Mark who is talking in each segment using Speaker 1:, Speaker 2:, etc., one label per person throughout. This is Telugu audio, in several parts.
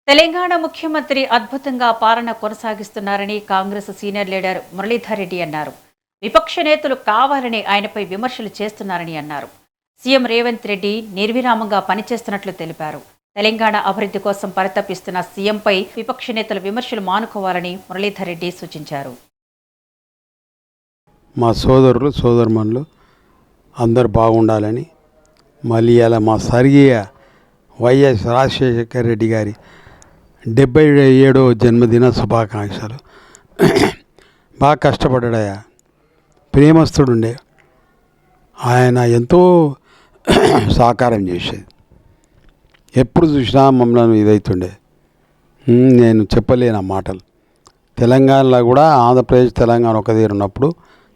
Speaker 1: తెలంగాణ ముఖ్యమంత్రి అద్భుతంగా పాలన కొనసాగిస్తున్నారని కాంగ్రెస్ సీనియర్ లీడర్ మురళీధర్ రెడ్డి అన్నారు. విపక్ష నేతలు కావాలని ఆయనపై విమర్శలు చేస్తున్నారని అన్నారు. సీఎం రేవంత్ రెడ్డి నిర్విరామంగా పనిచేస్తున్నట్లు తెలిపారు. తెలంగాణ అభివృద్ధి కోసం పరితపిస్తున్న సీఎంపై విపక్ష నేతలు విమర్శలు మానుకోవాలని మురళీధర్ రెడ్డి సూచించారు.
Speaker 2: మా సోదరులు సోదరుమణులు అందరు బాగుండాలని, మళ్ళీ అలా మా స్వర్గీయ వైఎస్ రాజశేఖర రెడ్డి గారి 77వ జన్మదిన శుభాకాంక్షలు. బాగా కష్టపడ్డాడయా, ప్రేమస్తుడుండే ఆయన, ఎంతో సహకారం చేసేది. ఎప్పుడు చూసినా మమ్మల్ని ఇదవుతుండే. నేను చెప్పలేను ఆ మాటలు. తెలంగాణలో కూడా ఆంధ్రప్రదేశ్ తెలంగాణ ఒక దగ్గర ఉన్నప్పుడు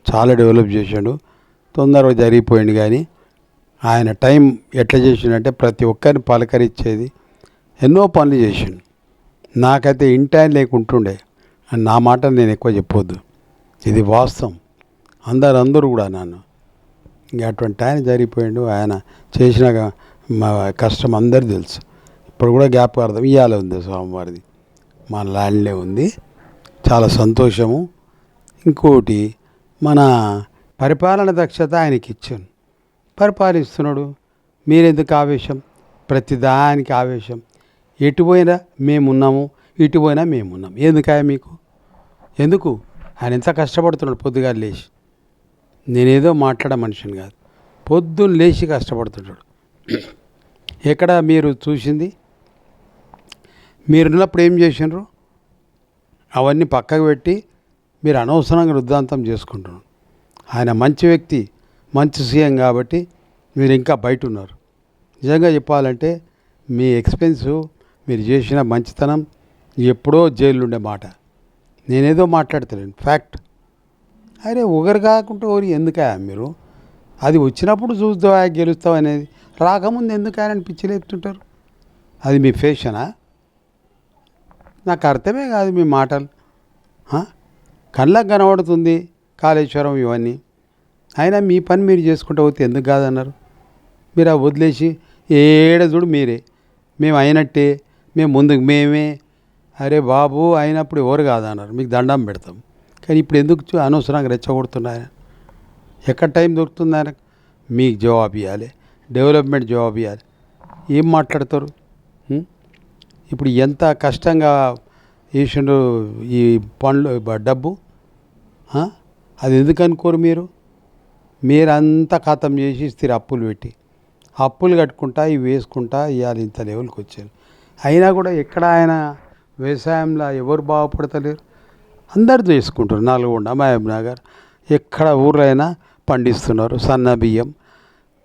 Speaker 2: చాలా డెవలప్ చేసాడు. తొందరగా జరిగిపోయింది. కానీ ఆయన టైం ఎట్లా చేసిండంటే ప్రతి ఒక్కరిని పలకరించేది, ఎన్నో పనులు చేసిండు. నాకైతే ఇంటాయన లేకుంటుండే. నా మాటలు నేను ఎక్కువ చెప్పొద్దు, ఇది వాస్తవం. అందరూ కూడా నన్ను ఇంకా అటువంటి ఆయన జరిగిపోయాడు. ఆయన చేసిన మా కష్టం అందరు తెలుసు. ఇప్పుడు కూడా జ్ఞాపకార్థం ఇవాళ ఉంది స్వామివారిది, మన ల్యాండ్లే ఉంది. చాలా సంతోషము. ఇంకోటి, మన పరిపాలన దక్షత ఆయనకి ఇచ్చాను, పరిపాలిస్తున్నాడు. మీరెందుకు ఆవేశం? ప్రతిదానికి ఆవేశం. ఎటు పోయినా మేమున్నాము, ఇటు పోయినా మేమున్నాం. ఎందుకాయ మీకు? ఎందుకు? ఆయన ఎంత కష్టపడుతున్నాడు పొద్దుగా లేచి. నేనేదో మాట్లాడే మనిషిని కాదు, పొద్దున్న లేచి కష్టపడుతున్నాడు. ఎక్కడ మీరు చూసింది? మీరున్నప్పుడు ఏం చేసినారు? అవన్నీ పక్కకు పెట్టి మీరు అనవసరంగా వృద్ధాంతం చేసుకుంటున్నారు. ఆయన మంచి వ్యక్తి, మంచి సీఎం కాబట్టి మీరు ఇంకా బయట ఉన్నారు. నిజంగా చెప్పాలంటే మీ ఎక్స్పెన్సు, మీరు చేసిన మంచితనం ఎప్పుడో జైలు ఉండే మాట. నేనేదో మాట్లాడతలేను, ఫ్యాక్ట్. అరే ఒకరు కాకుండా ఒకరు ఎందుకా మీరు? అది వచ్చినప్పుడు చూస్తావా గెలుస్తావు అనేది, రాకముందు ఎందుకని పిచ్చి లేపుతుంటారు? అది మీ ఫ్యాషనా? నాకు అర్థమే కాదు మీ మాటలు. కళ్ళకు కనబడుతుంది కాళేశ్వరం ఇవన్నీ, అయినా మీ పని మీరు చేసుకుంటూ పోతే ఎందుకు కాదన్నారు? మీరు ఆ వదిలేసి ఏడ చూడు మీరే, మేము అయినట్టే, మేము ముందుకు మేమే. అరే బాబు, అయినప్పుడు ఎవరు కాదన్నారు, మీకు దండం పెడతాం. కానీ ఇప్పుడు ఎందుకు అనవసరంగా రెచ్చగొడుతున్నాయన? ఎక్కడ టైం దొరుకుతుంది ఆయనకు? మీకు జవాబు ఇవ్వాలి, డెవలప్మెంట్ జవాబు ఇవ్వాలి. ఏం మాట్లాడతారు? ఇప్పుడు ఎంత కష్టంగా వేసిండు ఈ పనులు, డబ్బు. అది ఎందుకు అనుకోరు మీరు? మీరంతా ఖతం చేసి ఇస్తారు అప్పులు పెట్టి, అప్పులు కట్టుకుంటా ఇవి వేసుకుంటా ఇవాళ ఇంత లెవెల్కి వచ్చారు. అయినా కూడా ఎక్కడ ఆయన వ్యవసాయంలో ఎవరు బాగుపడతలేరు, అందరు చేసుకుంటారు. నల్గొండ, మహబూబ్ నగర్, ఎక్కడ ఊర్లో అయినా పండిస్తున్నారు. సన్న బియ్యం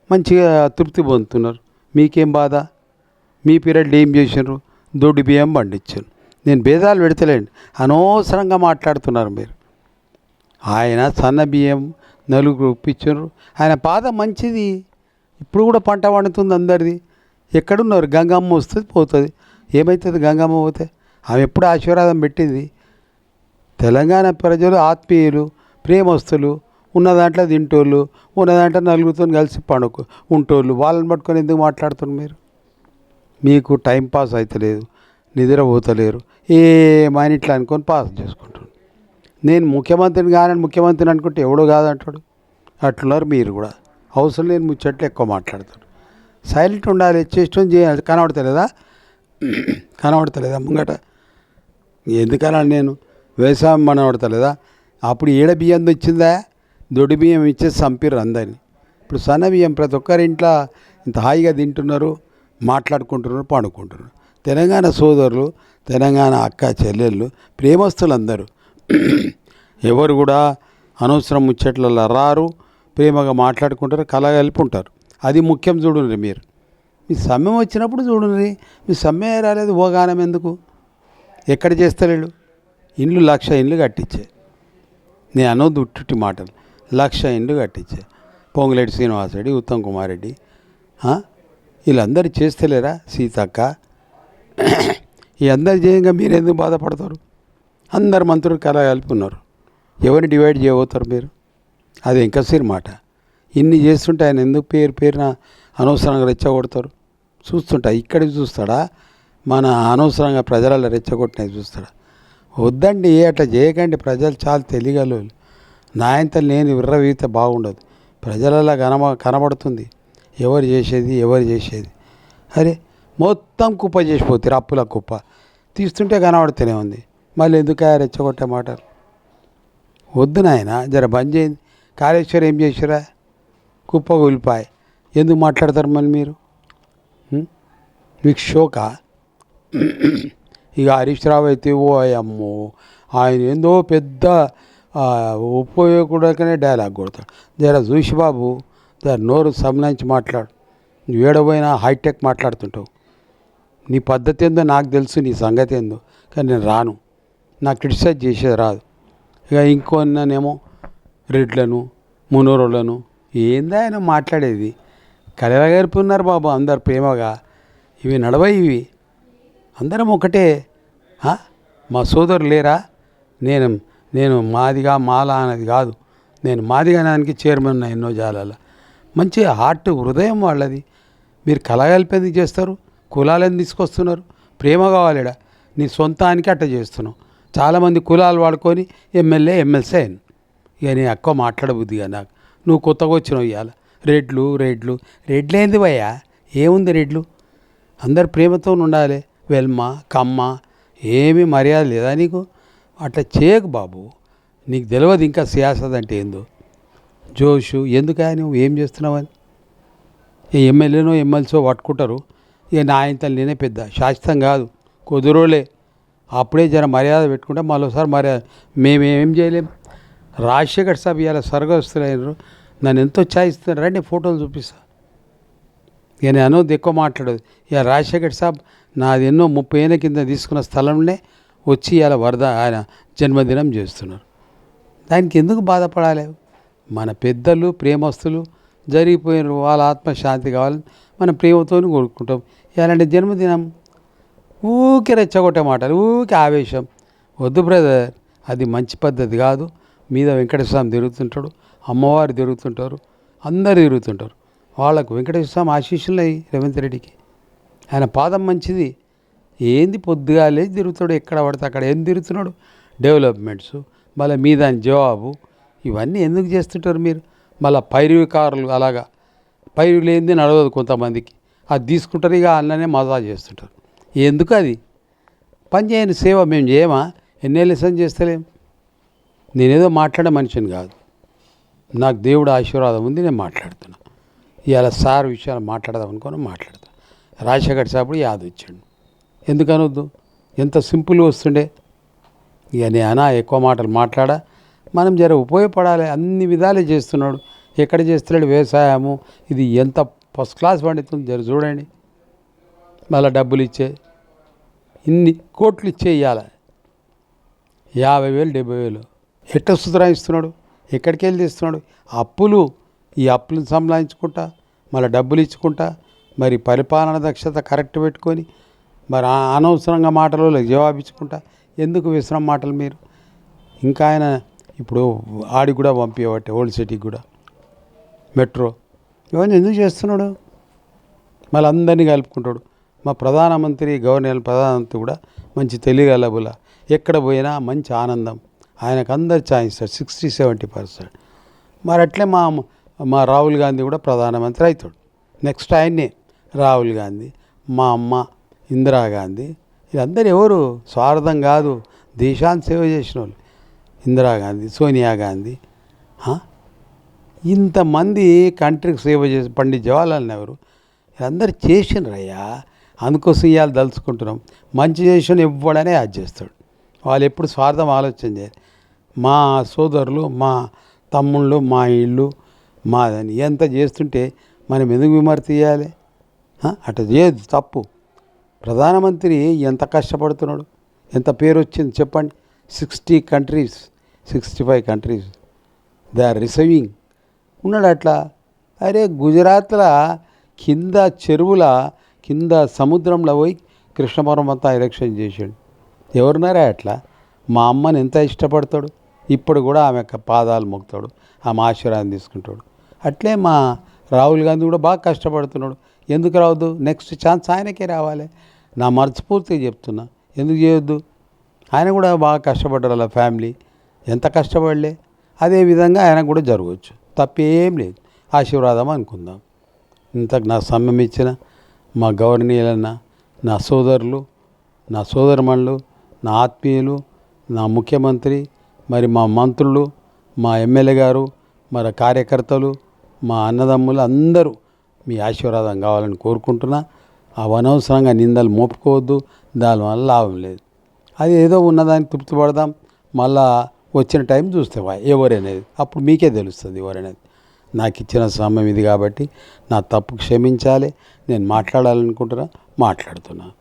Speaker 2: మంచిగా తృప్తి పొందుతున్నారు. మీకేం బాధ? మీ పీరియడ్లో ఏం చేసినారు? దొడ్డు బియ్యం పండించారు. నేను భేదాలు పెడతలేండి, అనవసరంగా మాట్లాడుతున్నారు మీరు. ఆయన సన్న బియ్యం నలుగురు ఒప్పించారు. ఆయన పాద మంచిది, ఇప్పుడు కూడా పంట పండుతుంది అందరిది. ఎక్కడున్నారు? గంగమ్మ వస్తుంది పోతుంది. ఏమవుతుంది గంగమ్మ పోతే? ఆమె ఎప్పుడు ఆశీర్వాదం పెట్టింది. తెలంగాణ ప్రజలు ఆత్మీయులు, ప్రేమస్తులు, ఉన్న దాంట్లో తింటోళ్ళు, ఉన్న దాంట్లో నలుగురితో కలిసి ఉంటోళ్ళు. వాళ్ళని పట్టుకొని ఎందుకు మాట్లాడుతున్నారు మీరు? మీకు టైం పాస్ అవుతలేదు, నిద్ర పోతలేరు, ఏమైనా ఇట్లా అనుకొని పాస్ చేసుకుంటారు. నేను ముఖ్యమంత్రిని కానని ముఖ్యమంత్రిని అనుకుంటే ఎవడో కాదంటాడు. అట్లున్నారు మీరు కూడా. అవసరం లేని ముచ్చట్లు ఎక్కువ మాట్లాడతారు. సైలెంట్ ఉండాలి, చేష్టం చేయాలి. కనబడతలేదా ముంగట? ఎందుకన్నా నేను వ్యవసాయం కనబడతలేదా? అప్పుడు ఏడ బియ్యం వచ్చిందా? దొడ్డు బియ్యం ఇచ్చేసి చంపిర్రు అందరినీ. ఇప్పుడు సన్న బియ్యం ప్రతి ఒక్కరి ఇంట్లో ఇంత హాయిగా తింటున్నారు, మాట్లాడుకుంటున్నారు, పండుకుంటున్నారు. తెలంగాణ సోదరులు, తెలంగాణ అక్క చెల్లెళ్ళు, ప్రేమస్తులు అందరూ ఎవరు కూడా అనవసరం ముచ్చట్లలో రారు, ప్రేమగా మాట్లాడుకుంటారు, కలగలిపి ఉంటారు. అది ముఖ్యం. చూడండి మీరు, మీ సమయం వచ్చినప్పుడు చూడండి. మీ సమయం రాలేదు, ఓగానం ఎందుకు? ఎక్కడ చేస్తలేడు? ఇండ్లు 1,00,000 ఇండ్లు కట్టించే. నేను అనొద్దు ఉట్టుట్టి మాటలు. 1,00,000 ఇండ్లు కట్టించే. పొంగులేటి శ్రీనివాసరెడ్డి, ఉత్తమ్ కుమార్ రెడ్డి, వీళ్ళందరూ చేస్తలేరా? సీతక్క, ఈ అందరు చేయంగా మీరు ఎందుకు బాధపడతారు? అందరు మంత్రులు కలగలిపి ఉన్నారు. ఎవరిని డివైడ్ చేయబోతారు మీరు? అది ఇంకసేరు మాట. ఇన్ని చేస్తుంటే ఆయన ఎందుకు పేరున అనవసరంగా రెచ్చగొడతారు? చూస్తుంటా, ఇక్కడికి చూస్తాడా? మన అనవసరంగా ప్రజలలో రెచ్చగొట్టినవి చూస్తాడు. వద్దండి, అట్లా చేయకండి. ప్రజలు చాలా తెలియగలరు. నాయంత నేను విర్రవీతే బాగుండదు. ప్రజలలో కనబడుతుంది ఎవరు చేసేది. అరే మొత్తం కుప్ప చేసిపోతారు, అప్పుల కుప్ప తీస్తుంటే కనబడుతూనే ఉంది. మళ్ళీ ఎందుకు రెచ్చగొట్టే మాటలు? వద్దు నాయన, జర బంద్ చేయండి. కాళేశ్వరం ఏం చేసిరా? కుప్ప కూలిపాయి. ఎందుకు మాట్లాడతారు మళ్ళీ మీరు? మీకు షోకా? ఇక హరీష్ రావు అయితే ఓ అమ్మో, ఆయన ఏందో పెద్ద ఉపయోగకనే డైలాగ్ కొడతాడు. జర చూసి బాబు, జర నోరు సంబంధించి మాట్లాడు. నువ్వు ఏడపోయినా హైటెక్ మాట్లాడుతుంటావు. నీ పద్ధతి ఏందో నాకు తెలుసు, నీ సంగతి ఏందో. కానీ నేను రాను, నాకు క్రిటిసైజ్ చేసేది రాదు. ఇక ఇంకొన్నేమో రెడ్లను మునోరులను ఏందా ఆయన మాట్లాడేది? కలగలిపి ఉన్నారు బాబు అందరు ప్రేమగా. ఇవి నడవయి, ఇవి అందరం ఒకటే. మా సోదరు లేరా? నేను మాదిగా మాలా అనేది కాదు. నేను మాదిగానానికి చైర్మన్ ఎన్నో జాలాల. మంచి హార్ట్ హృదయం వాళ్ళది. మీరు కలగలిపి ఎందుకు చేస్తారు? కులాలను తీసుకొస్తున్నారు. ప్రేమ కావాలిడా. నీ సొంతానికి అట్ట చేస్తున్నావు. చాలామంది కులాలు వాడుకొని ఎమ్మెల్సీ అయ్యాను. ఇక నేను ఎక్కువ మాట్లాడబుద్దిగా నాకు. నువ్వు కొత్తగా వచ్చినావు ఇవాళ. రెడ్లు ఏంది భయ్యా? ఏముంది రెడ్లు? అందరు ప్రేమతో ఉండాలి. వెల్మ కమ్మ ఏమీ మర్యాద లేదా నీకు? అట్లా చేయకు బాబు. నీకు తెలియదు ఇంకా సియాసత్ అంటే ఏందో. జోషు ఎందుకా? నువ్వు ఏం చేస్తున్నావని ఎమ్మెల్యేనో ఎమ్మెల్సో పట్టుకుంటారు. ఇక నా ఇంతలు నేనే పెద్ద శాశ్వతం కాదు, కుదురోలే. అప్పుడే జర మర్యాద పెట్టుకుంటే మరోసారి మర్యాద. మేమేం చేయలేం. రాజశేఖర్ సాబ్ ఇవాళ స్వర్గస్థులైనరు. నన్ను ఎంతో ఛాయిస్తున్నారు. రండి ఫోటోలు చూపిస్తా. ఇక నేను అనవద్దు, ఎక్కువ మాట్లాడదు. ఇక రాజశేఖర్ సాబ్ నాది ఎన్నో 30 ఏళ్ళ కింద తీసుకున్న స్థలంలోనే వచ్చి ఇవాళ ఆయన జన్మదినం చేస్తున్నారు. దానికి ఎందుకు బాధపడాలి? మన పెద్దలు ప్రేమస్తులు జరిగిపోయిన వాళ్ళ ఆత్మశాంతి కావాలని మనం ప్రేమతో కోరుకుంటాం. ఇలాంటి జన్మదినం ఊకే రెచ్చగొట్టే మాటలు, ఊకే ఆవేశం వద్దు బ్రదర్. అది మంచి పద్ధతి కాదు. మీద వెంకటేశ్వర స్వామి తిరుగుతుంటాడు, అమ్మవారు తిరుగుతుంటారు, అందరు తిరుగుతుంటారు. వాళ్ళకు వెంకటేశ్వర స్వామి ఆశీస్సులు రేవంత్ రెడ్డికి. ఆయన పాదం మంచిది. ఏంది పొద్దుగా లేచి తిరుగుతాడు, ఎక్కడ పడితే అక్కడ ఏం తిరుగుతున్నాడు? డెవలప్మెంట్స్, మళ్ళీ మీ దాని జవాబు, ఇవన్నీ ఎందుకు చేస్తుంటారు మీరు? మళ్ళీ పైరుకారులు అలాగా పైరు లేనిది నడవదు కొంతమందికి. అది తీసుకుంటారు, ఇక అన్ననే మజా చేస్తుంటారు. ఎందుకు అది? పని చేయని సేవ మేము చేయమా? ఎన్నేళ్ళు సన్ చేస్తలేం. నేనేదో మాట్లాడే మనిషిని కాదు, నాకు దేవుడు ఆశీర్వాదం ఉంది, నేను మాట్లాడుతున్నా. ఇవాళ సార్ విషయాలు మాట్లాడదాం అనుకుని మాట్లాడతాను. రాజశేఖర్ సాబుడు యాద్ వచ్చాడు. ఎందుకనొద్దు? ఎంత సింపుల్గా వస్తుండే. ఇక నేను ఎక్కువ మాటలు మాట్లాడా. మనం జర ఉపయోగపడాలి. అన్ని విధాలే చేస్తున్నాడు. ఎక్కడ చేస్తున్నాడు? వ్యవసాయము ఇది ఎంత ఫస్ట్ క్లాస్ పండితుంది జర చూడండి. మళ్ళీ డబ్బులు ఇచ్చే ఇన్ని కోట్లు ఇచ్చే ఇవ్వాలి. 50,000 70,000 ఎట్ట సుధరాయిస్తున్నాడు? ఎక్కడికి వెళ్ళి తీస్తున్నాడు? అప్పులు. ఈ అప్పులను సంపాదించుకుంటా, మళ్ళీ డబ్బులు ఇచ్చుకుంటా, మరి పరిపాలన దక్షత కరెక్ట్ పెట్టుకొని, మరి అనవసరంగా మాటలు జవాబు ఇచ్చుకుంటా. ఎందుకు విశ్రమ మాటలు మీరు? ఇంకా ఆయన ఇప్పుడు ఆడికి కూడా పంపించబట్టే, ఓల్డ్ సిటీకి కూడా మెట్రో ఇవన్నీ ఎందుకు చేస్తున్నాడు? మళ్ళీ అందరినీ కలుపుకుంటాడు. మా ప్రధానమంత్రి ప్రధానమంత్రి కూడా మంచి తెలియగలబుల. ఎక్కడ పోయినా మంచి ఆనందం. ఆయనకు అందరు ఛాయిస్తారు 60-70%. మరి అట్లే మా రాహుల్ గాంధీ కూడా ప్రధానమంత్రి అవుతాడు. నెక్స్ట్ ఆయన్నే రాహుల్ గాంధీ, మా అమ్మ ఇందిరాగాంధీ. వీళ్ళందరూ ఎవరు? స్వార్థం కాదు, దేశాన్ని సేవ చేసిన వాళ్ళు. ఇందిరాగాంధీ, సోనియా గాంధీ, ఇంతమంది కంట్రీకి సేవ చేసి పండిత్ జవహర్లాల్ నెహ్రూ వీళ్ళందరూ చేసినరయ్యా. అందుకోసం ఇవాళ దలుచుకుంటున్నాం. మంచి చేసిన ఇవ్వడనే అది చేస్తాడు. వాళ్ళు ఎప్పుడు స్వార్థం ఆలోచన చేయాలి. మా సోదరులు, మా తమ్ముళ్ళు, మా ఇళ్ళు, మాదని ఎంత చేస్తుంటే మనం ఎందుకు విమర్శ చేయాలి? అట్లా చేయదు, తప్పు. ప్రధానమంత్రి ఎంత కష్టపడుతున్నాడు, ఎంత పేరు వచ్చింది చెప్పండి. 60 countries 65 countries they are receiving ఉన్నాడు అట్లా. అరే గుజరాత్లో కింద చెరువుల కింద సముద్రంలో పోయి కృష్ణ పరమాత్మ ఎలక్షన్ చేసాడు. ఎవరున్నారా అట్లా? మా అమ్మని ఎంత ఇష్టపడతాడు. ఇప్పుడు కూడా ఆమె పాదాలు మొక్కుతాడు, ఆమె ఆశీర్వాదం తీసుకుంటాడు. అట్లే మా రాహుల్ గాంధీ కూడా బాగా కష్టపడుతున్నాడు. ఎందుకు రావద్దు? నెక్స్ట్ ఛాన్స్ ఆయనకే రావాలి. నా మనస్ఫూర్తిగా చెప్తున్నా, ఎందుకు చేయొద్దు? ఆయన కూడా బాగా కష్టపడ్డారు, అలా ఫ్యామిలీ ఎంత కష్టపడలే, అదే విధంగా ఆయనకు కూడా జరగవచ్చు, తప్పేం లేదు. ఆశీర్వాదం అనుకుందాం. ఇంతకు నా సమయం ఇచ్చిన మా గౌరవనీయులన్న, నా సోదరులు, నా సోదరమణులు, నా ఆత్మీయులు, నా ముఖ్యమంత్రి, మరి మా మంత్రులు, మా ఎమ్మెల్యే గారు, మరి కార్యకర్తలు, మా అన్నదమ్ములు అందరూ మీ ఆశీర్వాదం కావాలని కోరుకుంటున్నా. అనవసరంగా నిందలు మోపుకోవద్దు, దానివల్ల లాభం లేదు. అది ఏదో ఉన్నదానికి తృప్తి పడదాం, మళ్ళా వచ్చిన టైం చూస్తే ఎవరనేది అప్పుడు మీకే తెలుస్తుంది ఎవరనేది. నాకు ఇచ్చిన సమయం ఇది కాబట్టి నా తప్పు క్షమించాలి. నేను మాట్లాడాలనుకుంటున్నా, మాట్లాడుతున్నా.